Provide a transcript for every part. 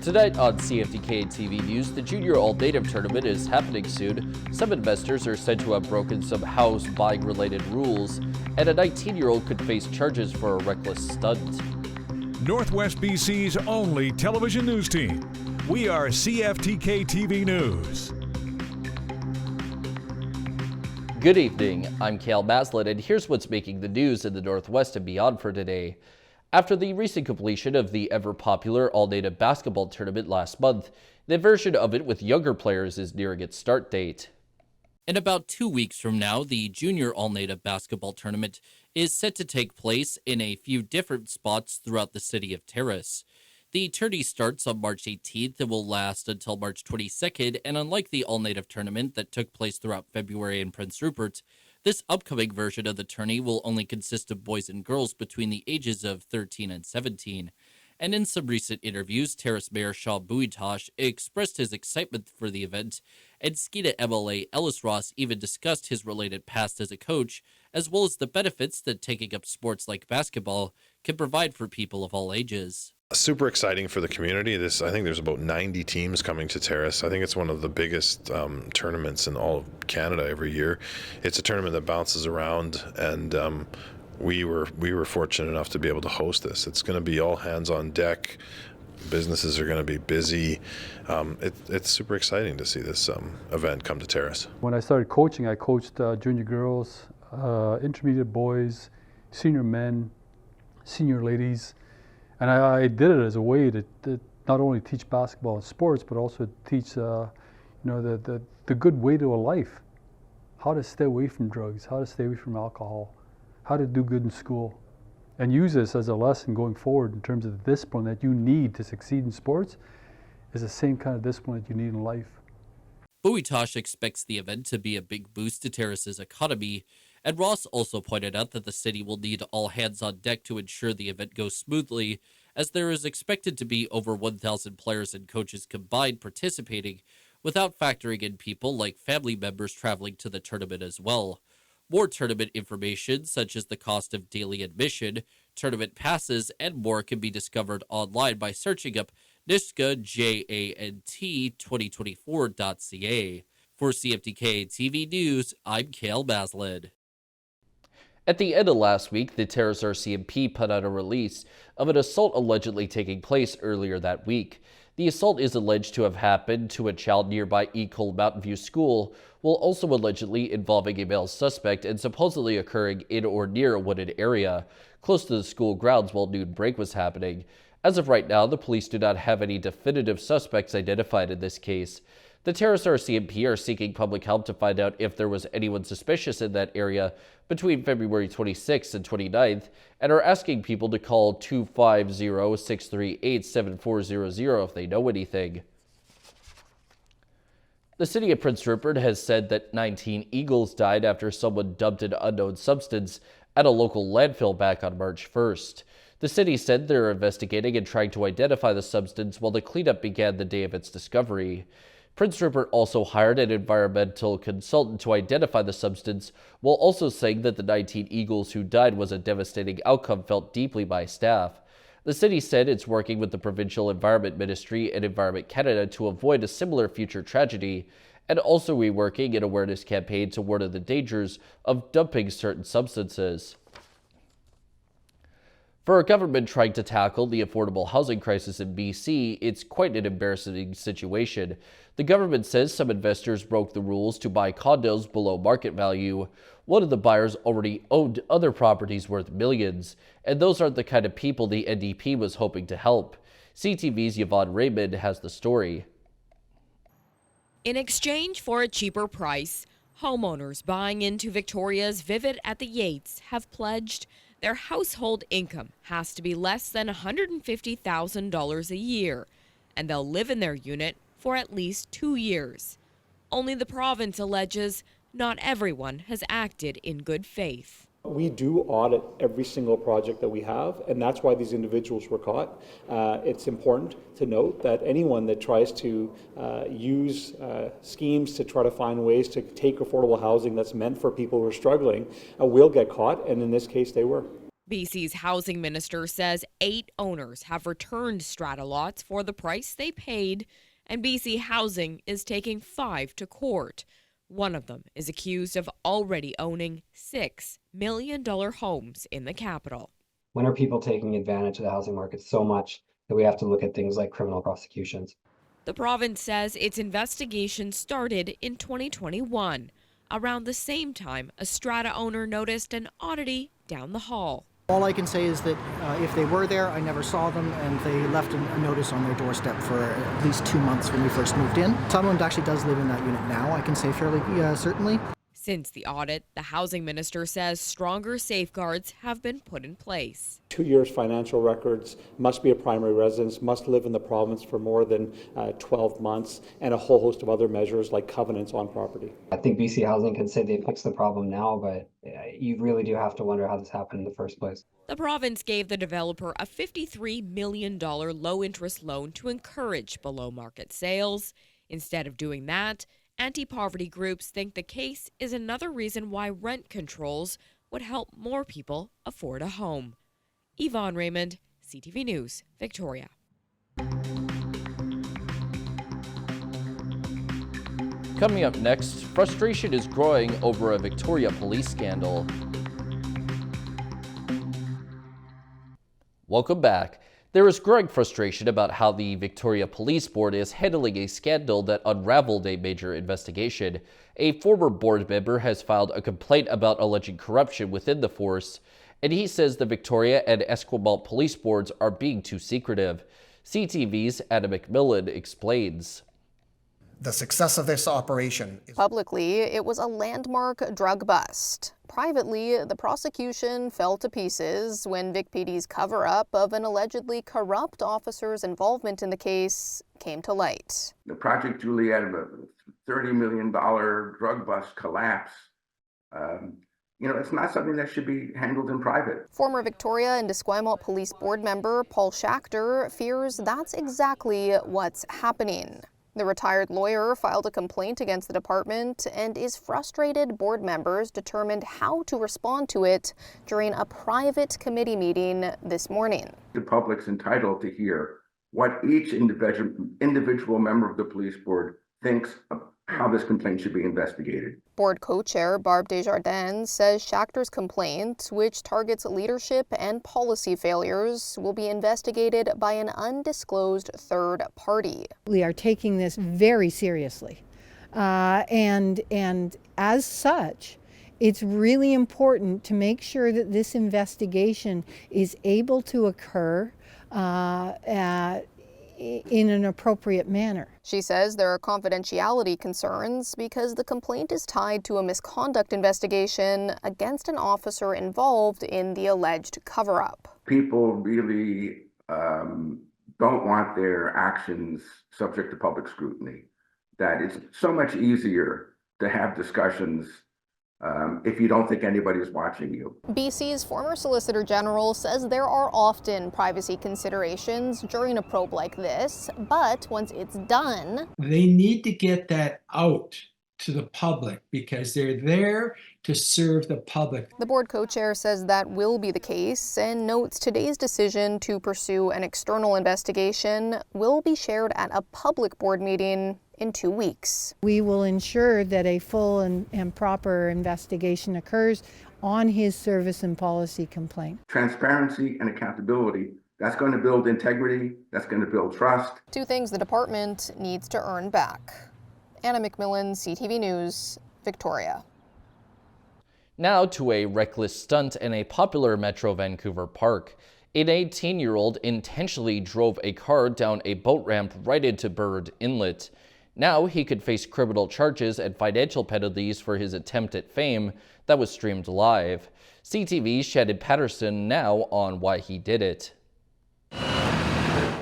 Tonight on CFTK-TV News, the Junior All-Native Tournament is happening soon. Some investors are said to have broken some house buying related rules, and a 19-year-old could face charges for a reckless stunt. Northwest BC's only television news team. We are CFTK-TV News. Good evening, I'm Cale Maslin, and here's what's making the news in the Northwest and beyond for today. After the recent completion of the ever-popular all-native basketball tournament last month, the version of it with younger players is nearing its start date. In about 2 weeks from now, the Junior All-Native Basketball Tournament is set to take place in a few different spots throughout the city of Terrace. The tourney starts on March 18th and will last until March 22nd, and unlike the All-Native Tournament that took place throughout February in Prince Rupert, this upcoming version of the tourney will only consist of boys and girls between the ages of 13 and 17. And in some recent interviews, Terrace Mayor Sean Bouitosh expressed his excitement for the event, and Skeena MLA Ellis Ross even discussed his related past as a coach, as well as the benefits that taking up sports like basketball can provide for people of all ages. Super exciting for the community. I think there's about 90 teams coming to Terrace. I think it's one of the biggest tournaments in all of Canada every year. It's a tournament that bounces around, and we were fortunate enough to be able to host this. It's going to be all hands on deck. Businesses are going to be busy. It's super exciting to see this event come to Terrace. When I started coaching, I coached junior girls, intermediate boys, senior men, senior ladies. And I did it as a way to not only teach basketball and sports, but also teach, the good way to a life. How to stay away from drugs, how to stay away from alcohol, how to do good in school. And use this as a lesson going forward in terms of the discipline that you need to succeed in sports is the same kind of discipline that you need in life. Bouitosh expects the event to be a big boost to Terrace's economy, and Ross also pointed out that the city will need all hands on deck to ensure the event goes smoothly, as there is expected to be over 1,000 players and coaches combined participating, without factoring in people like family members traveling to the tournament as well. More tournament information, such as the cost of daily admission, tournament passes, and more can be discovered online by searching up NISCA JANT 2024.ca. For CFTK-TV News, I'm Cale Maslin. At the end of last week, the Terrace RCMP put out a release of an assault allegedly taking place earlier that week. The assault is alleged to have happened to a child nearby Ecole Mountain View School, while also allegedly involving a male suspect and supposedly occurring in or near a wooded area, close to the school grounds while noon break was happening. As of right now, the police do not have any definitive suspects identified in this case. The Terrace RCMP are seeking public help to find out if there was anyone suspicious in that area between February 26th and 29th, and are asking people to call 250-638-7400 if they know anything. The city of Prince Rupert has said that 19 eagles died after someone dumped an unknown substance at a local landfill back on March 1st. The city said they're investigating and trying to identify the substance while the cleanup began the day of its discovery. Prince Rupert also hired an environmental consultant to identify the substance, while also saying that the 19 eagles who died was a devastating outcome felt deeply by staff. The city said it's working with the Provincial Environment Ministry and Environment Canada to avoid a similar future tragedy, and also reworking an awareness campaign to warn of the dangers of dumping certain substances. For a government trying to tackle the affordable housing crisis in BC, it's quite an embarrassing situation. The government says some investors broke the rules to buy condos below market value. One of the buyers already owned other properties worth millions, and those aren't the kind of people the NDP was hoping to help. CTV's Yvonne Raymond has the story. In exchange for a cheaper price, homeowners buying into Victoria's Vivid at the Yates have pledged their household income has to be less than $150,000 a year, and they'll live in their unit for at least 2 years. Only the province alleges not everyone has acted in good faith. We do audit every single project that we have, and that's why these individuals were caught. It's important to note that anyone that tries to use schemes to try to find ways to take affordable housing that's meant for people who are struggling will get caught, and in this case they were. BC's housing minister says 8 owners have returned strata lots for the price they paid, and BC Housing is taking 5 to court. One of them is accused of already owning $6 million homes in the capital. When are people taking advantage of the housing market so much that we have to look at things like criminal prosecutions? The province says its investigation started in 2021. Around the same time, a strata owner noticed an oddity down the hall. All I can say is that if they were there, I never saw them, and they left a notice on their doorstep for at least 2 months when we first moved in. Someone actually does live in that unit now, I can say fairly certainly. Since the audit, the housing minister says stronger safeguards have been put in place. 2 years financial records, must be a primary residence, must live in the province for more than 12 months, and a whole host of other measures like covenants on property. I think BC Housing can say they fixed the problem now, but you really do have to wonder how this happened in the first place. The province gave the developer a $53 million low-interest loan to encourage below-market sales. Instead of doing that, anti-poverty groups think the case is another reason why rent controls would help more people afford a home. Yvonne Raymond, CTV News, Victoria. Coming up next, frustration is growing over a Victoria police scandal. Welcome back. There is growing frustration about how the Victoria Police Board is handling a scandal that unraveled a major investigation. A former board member has filed a complaint about alleged corruption within the force, and he says the Victoria and Esquimalt Police Boards are being too secretive. CTV's Anna McMillan explains. The success of this operation is... Publicly, it was a landmark drug bust. Privately, the prosecution fell to pieces when Vic PD's cover-up of an allegedly corrupt officer's involvement in the case came to light. The Project Juliet, a $30 million drug bust collapse, it's not something that should be handled in private. Former Victoria and Esquimalt Police Board member Paul Schachter fears that's exactly what's happening. The retired lawyer filed a complaint against the department and is frustrated board members determined how to respond to it during a private committee meeting this morning. The public's entitled to hear what each individual member of the police board thinks of how this complaint should be investigated. Board co-chair Barb Desjardins says Schachter's complaint, which targets leadership and policy failures, will be investigated by an undisclosed third party. We are taking this very seriously, and as such, it's really important to make sure that this investigation is able to occur in an appropriate manner. She says there are confidentiality concerns because the complaint is tied to a misconduct investigation against an officer involved in the alleged cover-up. People really don't want their actions subject to public scrutiny. That it's so much easier to have discussions if you don't think anybody is watching you. BC's former Solicitor General says there are often privacy considerations during a probe like this, but once it's done, they need to get that out to the public because they're there to serve the public. The board co-chair says that will be the case and notes today's decision to pursue an external investigation will be shared at a public board meeting in 2 weeks. We will ensure that a full and proper investigation occurs on his service and policy complaint. Transparency and accountability, that's going to build integrity, that's going to build trust. 2 things the department needs to earn back. Anna McMillan, CTV News, Victoria. Now to a reckless stunt in a popular Metro Vancouver park. An 18-year-old intentionally drove a car down a boat ramp right into Bird Inlet. Now he could face criminal charges and financial penalties for his attempt at fame that was streamed live. CTV's Shannon Patterson now on why he did it.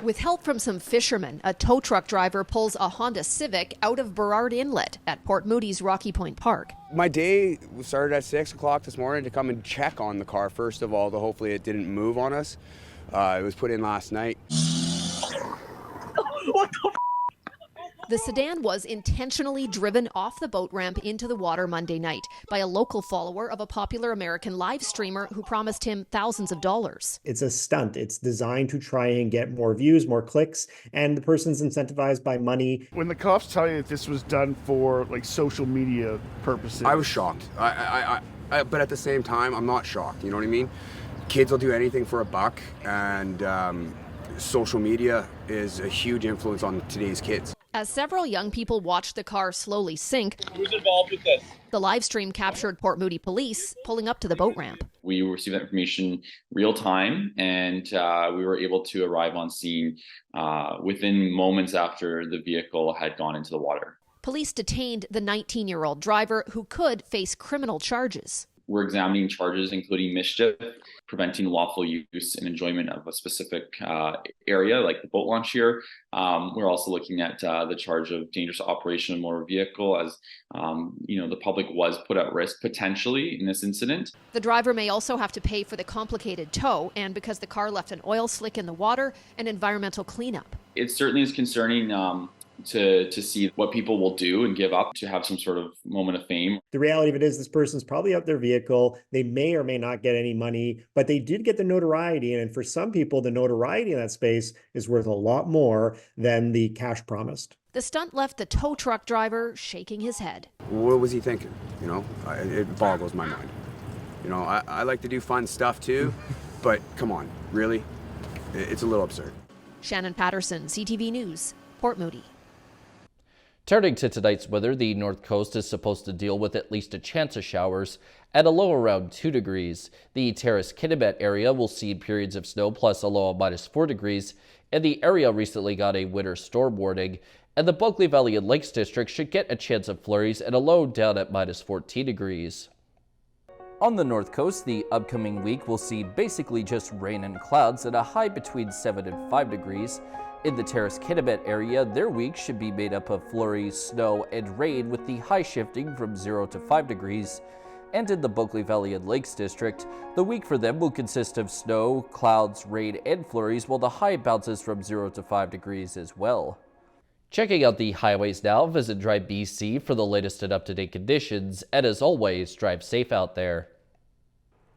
With help from some fishermen, a tow truck driver pulls a Honda Civic out of Burrard Inlet at Port Moody's Rocky Point Park. My day started at 6 o'clock this morning to come and check on the car, first of all, to hopefully it didn't move on us. It was put in last night. What the The sedan was intentionally driven off the boat ramp into the water Monday night by a local follower of a popular American live streamer who promised him thousands of dollars. It's a stunt. It's designed to try and get more views, more clicks, and the person's incentivized by money. When the cops tell you that this was done for like social media purposes, I was shocked. But at the same time, I'm not shocked. You know what I mean? Kids will do anything for a buck, and social media is a huge influence on today's kids. As several young people watched the car slowly sink, who's involved with this? The live stream captured Port Moody police pulling up to the boat ramp. We received that information real time, and we were able to arrive on scene within moments after the vehicle had gone into the water. Police detained the 19-year-old driver who could face criminal charges. We're examining charges including mischief, preventing lawful use and enjoyment of a specific area like the boat launch here. We're also looking at the charge of dangerous operation of motor vehicle, as the public was put at risk potentially in this incident. The driver may also have to pay for the complicated tow, and because the car left an oil slick in the water, an environmental cleanup. It certainly is concerning to see what people will do and give up to have some sort of moment of fame. The reality of it is this person's probably out their vehicle. They may or may not get any money, but they did get the notoriety. And for some people, the notoriety in that space is worth a lot more than the cash promised. The stunt left the tow truck driver shaking his head. What was he thinking? It boggles my mind. I like to do fun stuff too, but come on, really? It's a little absurd. Shannon Patterson, CTV News, Port Moody. Turning to tonight's weather, the North Coast is supposed to deal with at least a chance of showers at a low around 2 degrees. The Terrace-Kitimat area will see periods of snow plus a low of -4 degrees, and the area recently got a winter storm warning. And the Bulkley Valley and Lakes District should get a chance of flurries and a low down at -14 degrees. On the North Coast, the upcoming week will see basically just rain and clouds at a high between 7 and 5 degrees. In the Terrace-Kitimat area, their week should be made up of flurries, snow, and rain, with the high shifting from 0 to 5 degrees. And in the Bulkley Valley and Lakes District, the week for them will consist of snow, clouds, rain, and flurries, while the high bounces from 0 to 5 degrees as well. Checking out the highways now, visit Drive BC for the latest and up-to-date conditions, and as always, drive safe out there.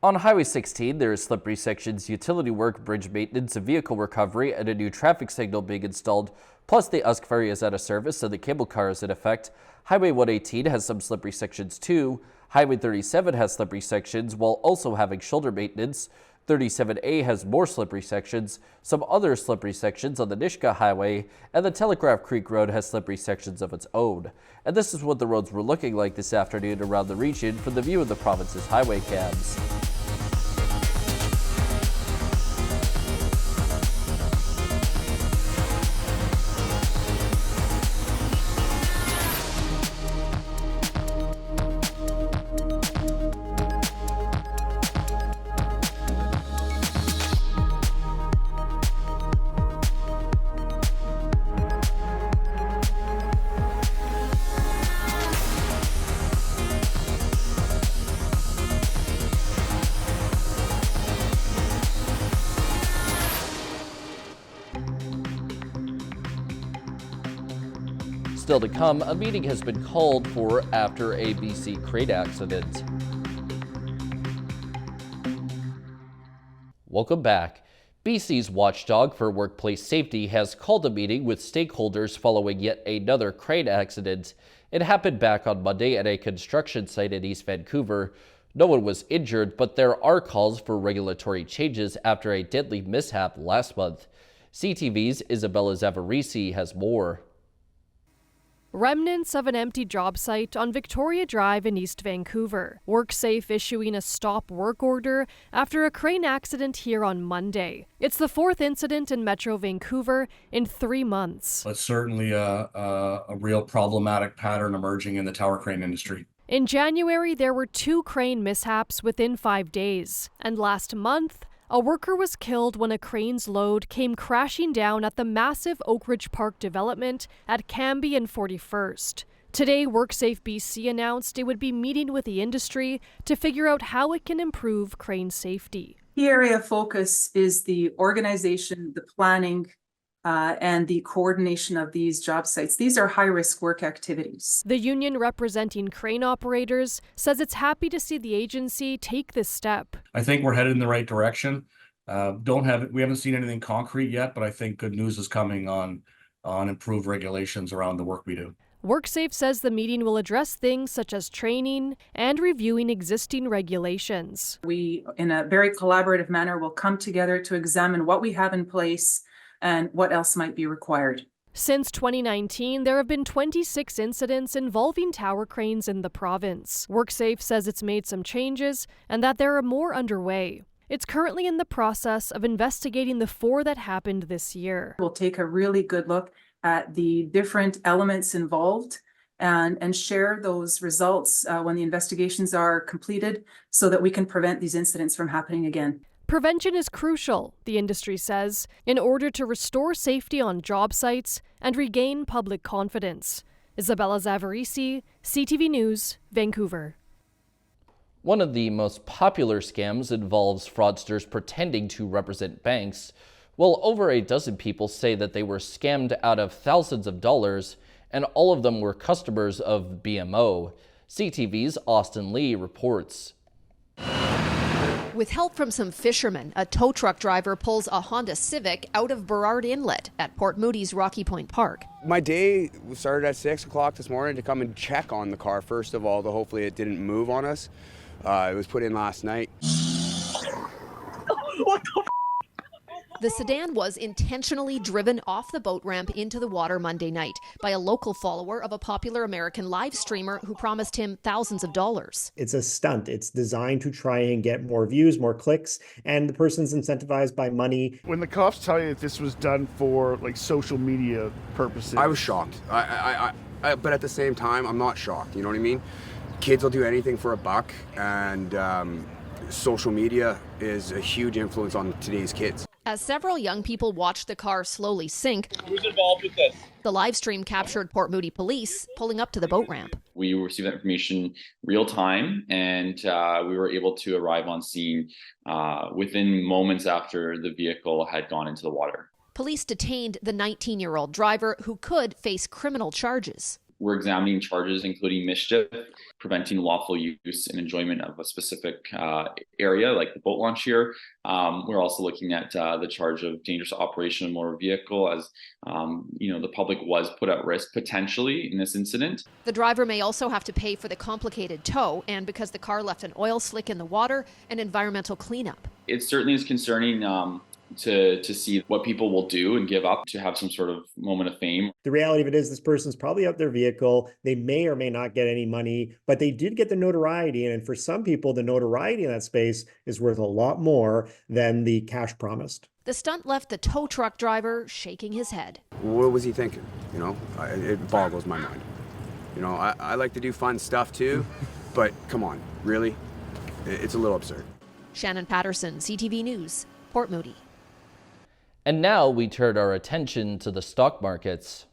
On Highway 16, there is slippery sections, utility work, bridge maintenance, vehicle recovery, and a new traffic signal being installed. Plus, the Usk Ferry is out of service and the cable car is in effect. Highway 118 has some slippery sections too. Highway 37 has slippery sections while also having shoulder maintenance. 37A has more slippery sections, some other slippery sections on the Nishka Highway, and the Telegraph Creek Road has slippery sections of its own. And this is what the roads were looking like this afternoon around the region from the view of the province's highway cams. Still to come, a meeting has been called for after a BC crane accident. Welcome back. BC's watchdog for workplace safety has called a meeting with stakeholders following yet another crane accident. It happened back on Monday at a construction site in East Vancouver. No one was injured, but there are calls for regulatory changes after a deadly mishap last month. CTV's Isabella Zavarisi has more. Remnants of an empty job site on Victoria Drive in East Vancouver. WorkSafe issuing a stop work order after a crane accident here on Monday. It's the fourth incident in Metro Vancouver in 3 months. It's certainly a real problematic pattern emerging in the tower crane industry. In January, there were 2 crane mishaps within 5 days. And last month, a worker was killed when a crane's load came crashing down at the massive Oak Ridge Park development at Cambie and 41st. Today, WorkSafe BC announced it would be meeting with the industry to figure out how it can improve crane safety. The area of focus is the organization, the planning, and the coordination of these job sites. These are high-risk work activities. The union representing crane operators says it's happy to see the agency take this step. I think we're headed in the right direction. We haven't seen anything concrete yet, but I think good news is coming on improved regulations around the work we do. WorkSafe says the meeting will address things such as training and reviewing existing regulations. We, in a very collaborative manner, will come together to examine what we have in place and what else might be required. Since 2019, there have been 26 incidents involving tower cranes in the province. WorkSafe says it's made some changes and that there are more underway. It's currently in the process of investigating the 4 that happened this year. We'll take a really good look at the different elements involved and share those results when the investigations are completed so that we can prevent these incidents from happening again. Prevention is crucial, the industry says, in order to restore safety on job sites and regain public confidence. Isabella Zavarisi, CTV News, Vancouver. One of the most popular scams involves fraudsters pretending to represent banks. Well, over a dozen people say that they were scammed out of thousands of dollars, and all of them were customers of BMO. CTV's Austin Lee reports. With help from some fishermen, a tow truck driver pulls a Honda Civic out of Burrard Inlet at Port Moody's Rocky Point Park. My day started at 6 o'clock this morning to come and check on the car, first of all, to hopefully it didn't move on us. It was put in last night. What the The sedan was intentionally driven off the boat ramp into the water Monday night by a local follower of a popular American live streamer who promised him thousands of dollars. It's a stunt. It's designed to try and get more views, more clicks, and the person's incentivized by money. When the cops tell you that this was done for like social media purposes, I was shocked. But at the same time, I'm not shocked. You know what I mean? Kids will do anything for a buck, and social media is a huge influence on today's kids. As several young people watched the car slowly sink, who's involved with this? The live stream captured Port Moody police pulling up to the boat ramp. We received that information real time, and we were able to arrive on scene within moments after the vehicle had gone into the water. Police detained the 19-year-old driver who could face criminal charges. We're examining charges including mischief, preventing lawful use and enjoyment of a specific area, like the boat launch here. We're also looking at the charge of dangerous operation of a motor vehicle, as the public was put at risk potentially in this incident. The driver may also have to pay for the complicated tow, and because the car left an oil slick in the water, and environmental cleanup. It certainly is concerning to see what people will do and give up to have some sort of moment of fame. The reality of it is this person's probably out their vehicle. They may or may not get any money, but they did get the notoriety. And for some people, the notoriety in that space is worth a lot more than the cash promised. The stunt left the tow truck driver shaking his head. What was he thinking? It boggles my mind. I like to do fun stuff too, but come on, really? It's a little absurd. Shannon Patterson, CTV News, Port Moody. And now we turn our attention to the stock markets.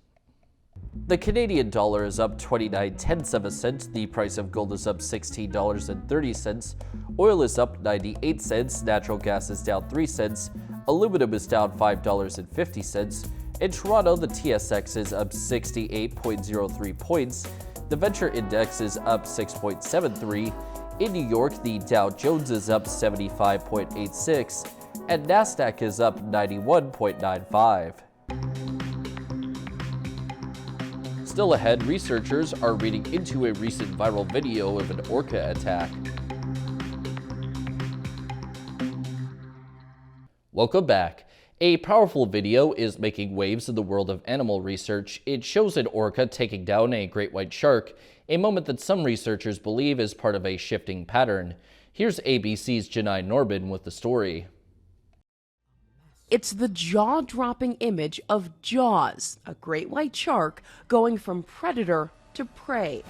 The Canadian dollar is up 29 of a cent. The price of gold is up $16.30. Oil is up 98 cents. Natural gas is down 3 cents. Aluminum is down $5.50. In Toronto, the TSX is up 68.03 points. The Venture Index is up 6.73. In New York, the Dow Jones is up 75.86. And NASDAQ is up 91.95. Still ahead, researchers are reading into a recent viral video of an orca attack. Welcome back. A powerful video is making waves in the world of animal research. It shows an orca taking down a great white shark, a moment that some researchers believe is part of a shifting pattern. Here's ABC's Janai Norbin with the story. It's the jaw-dropping image of Jaws, a great white shark going from predator to prey.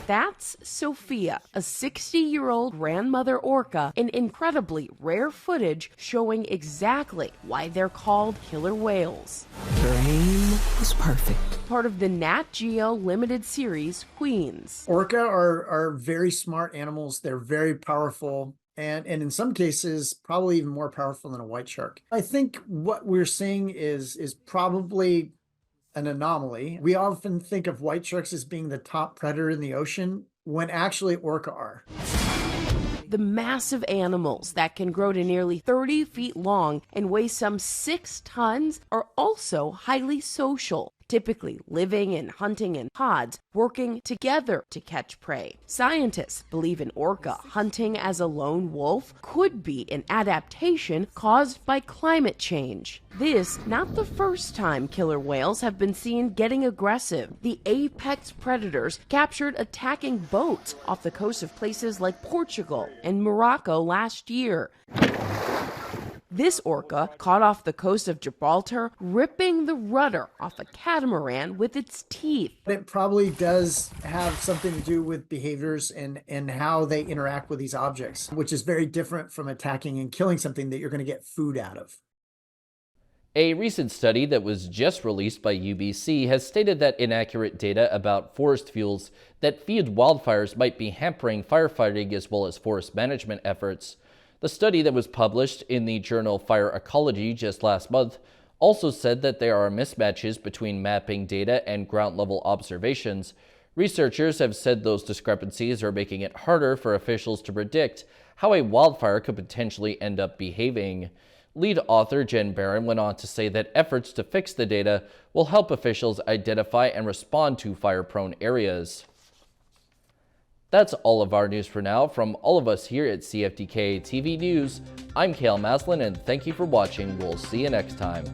That's Sophia, a 60-year-old grandmother orca, in incredibly rare footage showing exactly why they're called killer whales. Her aim was perfect. Part of the Nat Geo limited series, Queens. Orca are very smart animals. They're very powerful. and in some cases, probably even more powerful than a white shark. I think what we're seeing is probably an anomaly. We often think of white sharks as being the top predator in the ocean, when actually orca are. The massive animals that can grow to nearly 30 feet long and weigh some 6 tons are also highly social, typically living and hunting in pods, working together to catch prey. Scientists believe an orca hunting as a lone wolf could be an adaptation caused by climate change. This, not the first time killer whales have been seen getting aggressive. The apex predators captured attacking boats off the coast of places like Portugal and Morocco last year. This orca caught off the coast of Gibraltar, ripping the rudder off a catamaran with its teeth. It probably does have something to do with behaviors and how they interact with these objects, which is very different from attacking and killing something that you're going to get food out of. A recent study that was just released by UBC has stated that inaccurate data about forest fuels that feed wildfires might be hampering firefighting as well as forest management efforts. The study that was published in the journal Fire Ecology just last month also said that there are mismatches between mapping data and ground-level observations. Researchers have said those discrepancies are making it harder for officials to predict how a wildfire could potentially end up behaving. Lead author Jen Barron went on to say that efforts to fix the data will help officials identify and respond to fire-prone areas. That's all of our news for now. From all of us here at CFTK-TV News, I'm Cale Maslin, and thank you for watching. We'll see you next time.